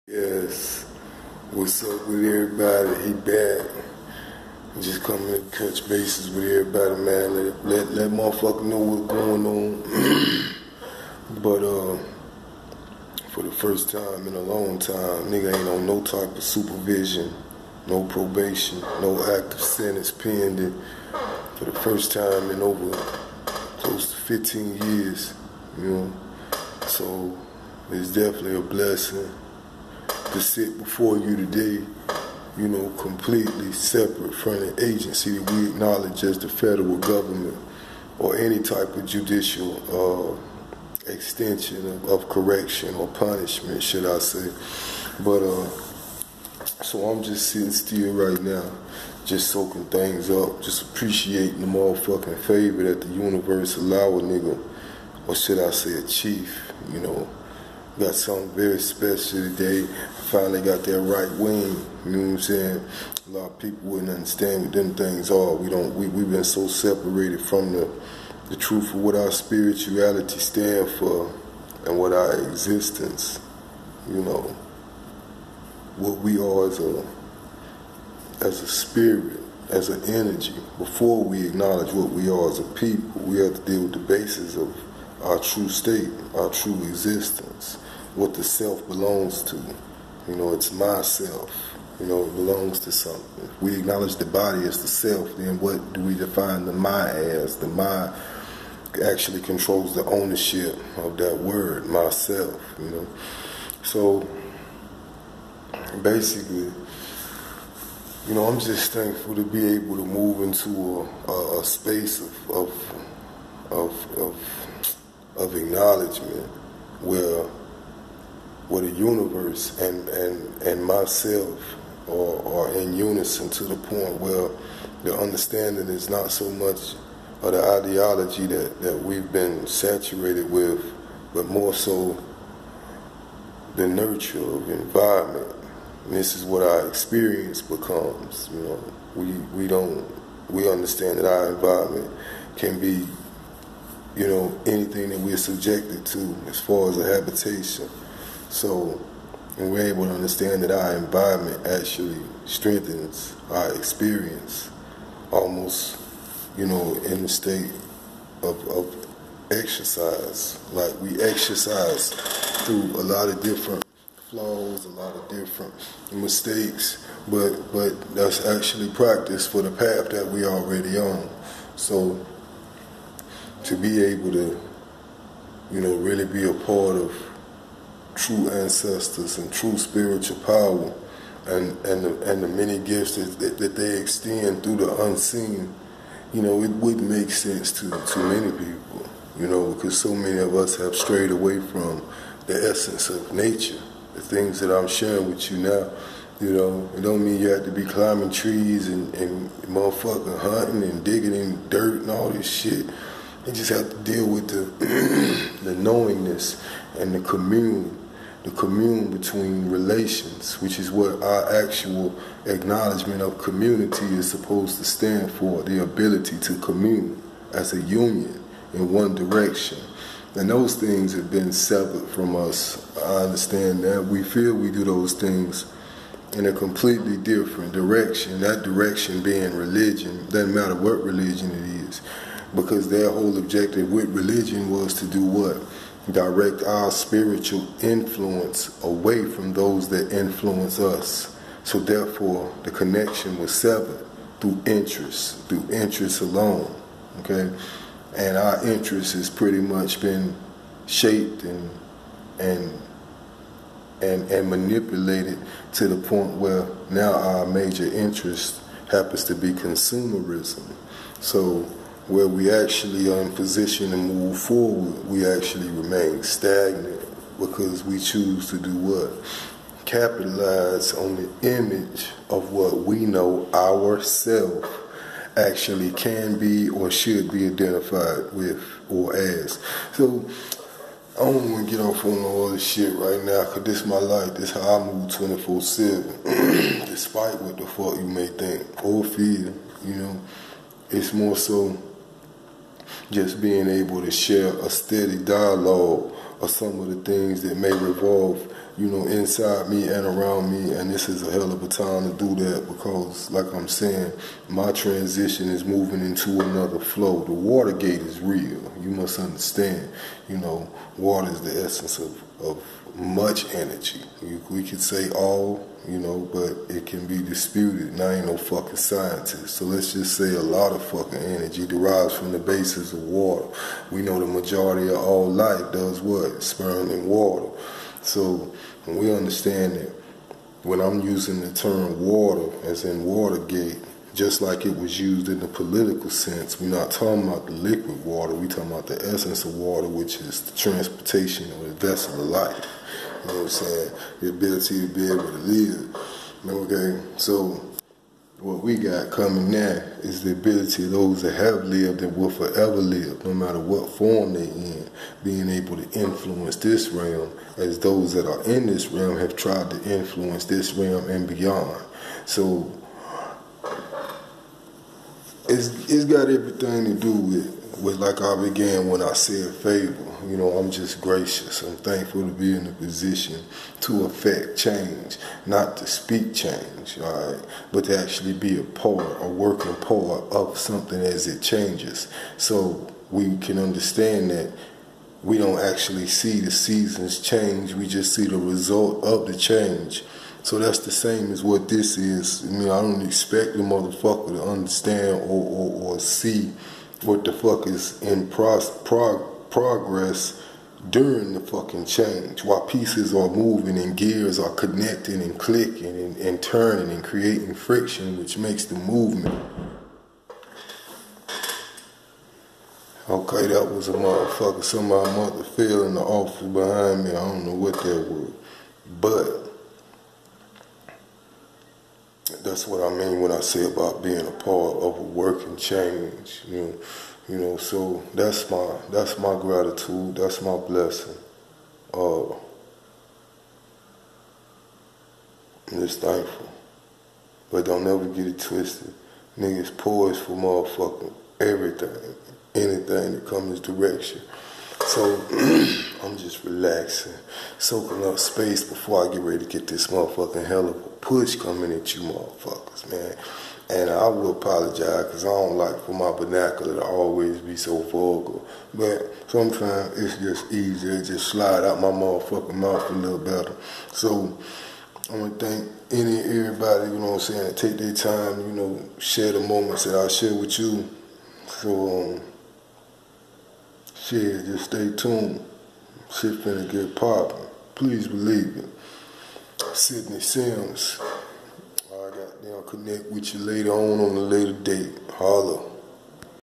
Yes, what's up with everybody? He back. Just coming to touch bases with everybody, man. Let motherfucker know what's going on. But for the first time in a long time, nigga ain't on no type of supervision, no probation, no active sentence pending. For the first time in over close to 15 years, you know. So it's definitely a blessing to sit before you today, you know, completely separate from an agency that we acknowledge as the federal government or any type of judicial extension of correction or punishment, should I say. But so I'm just sitting still right now, just soaking things up, just appreciating the motherfucking favor that the universe allow a nigga, or should I say a chief, you know. Got something very special today. Finally got that right wing. You know what I'm saying? A lot of people wouldn't understand what them things are. We've been so separated from the truth of what our spirituality stands for and what our existence, you know, what we are as a spirit, as an energy. Before we acknowledge what we are as a people, we have to deal with the basis of our true state, our true existence, what the self belongs to. You know, it's myself. You know, it belongs to something. If we acknowledge the body as the self, then what do we define the my as? The my actually controls the ownership of that word, myself, you know. So, basically, you know, I'm just thankful to be able to move into a space of acknowledgement where the universe and myself are in unison, to the point where the understanding is not so much of the ideology that we've been saturated with, but more so the nurture of the environment. And this is what our experience becomes. You know, we understand that our environment can be, you know, anything that we're subjected to as far as a habitation. So, and we're able to understand that our environment actually strengthens our experience, almost, you know, in the state of exercise. Like, we exercise through a lot of different flaws, a lot of different mistakes, but that's actually practice for the path that we already on. So, to be able to, you know, really be a part of true ancestors and true spiritual power and the many gifts that they extend through the unseen, you know, it wouldn't make sense to many people, you know, because so many of us have strayed away from the essence of nature, the things that I'm sharing with you now. You know, it don't mean you have to be climbing trees and motherfucking hunting and digging in dirt and all this shit. You just have to deal with the knowingness and the commune between relations, which is what our actual acknowledgement of community is supposed to stand for, the ability to commune as a union in one direction. And those things have been severed from us. I understand that. We feel we do those things in a completely different direction, that direction being religion. Doesn't matter what religion it is, because their whole objective with religion was to do what? Direct our spiritual influence away from those that influence us. So therefore, the connection was severed through interest alone, okay? And our interest has pretty much been shaped and manipulated to the point where now our major interest happens to be consumerism. So where we actually are in position to move forward, we actually remain stagnant because we choose to do what? Capitalize on the image of what we know ourselves actually can be or should be identified with or as. So I don't want to get off on all this shit right now, because this is my life. This is how I move 24/7, despite what the fuck you may think or feel, you know. It's more so just being able to share a steady dialogue are some of the things that may revolve, you know, inside me and around me, and this is a hell of a time to do that because, like I'm saying, my transition is moving into another flow. The water gate is real. You must understand, you know, water is the essence of much energy. We could say all, you know, but it can be disputed, and I ain't no fucking scientist. So let's just say a lot of fucking energy derives from the basis of water. We know the majority of all life does what? Sperm and water. So when we understand that when I'm using the term water, as in Watergate, just like it was used in the political sense, we're not talking about the liquid water, we're talking about the essence of water, which is the transportation of the vessel of life. You know what I'm saying? The ability to be able to live. Okay, so what we got coming now is the ability of those that have lived and will forever live, no matter what form they're in, being able to influence this realm as those that are in this realm have tried to influence this realm and beyond. So it's got everything to do with like I began when I said favor. You know, I'm just gracious. I'm thankful to be in a position to affect change, not to speak change, all right, but to actually be a part, a working part of something as it changes. So we can understand that we don't actually see the seasons change, we just see the result of the change. So that's the same as what this is. I mean, I don't expect the motherfucker to understand or see what the fuck is in progress during the fucking change, while pieces are moving and gears are connecting and clicking and turning and creating friction, which makes the movement. Okay, that was a motherfucker. Somebody mother fell in the office behind me. I don't know what that was. But that's what I mean when I say about being a part of a working change. You know, so that's my gratitude, that's my blessing. I'm just thankful. But don't never get it twisted. Niggas poised for motherfucking everything, anything that comes direction. So I'm just relaxing, soaking up space before I get ready to get this motherfucking hell of a push coming at you motherfuckers, man. And I will apologize because I don't like for my vernacular to always be so vulgar. But sometimes it's just easier to just slide out my motherfucking mouth a little better. So I want to thank everybody, you know what I'm saying, that take their time, you know, share the moments that I share with you. So, shit, just stay tuned. Shit finna get poppin'. Please believe it. Sydney Sims. I got connect with you later on a later date. Holla.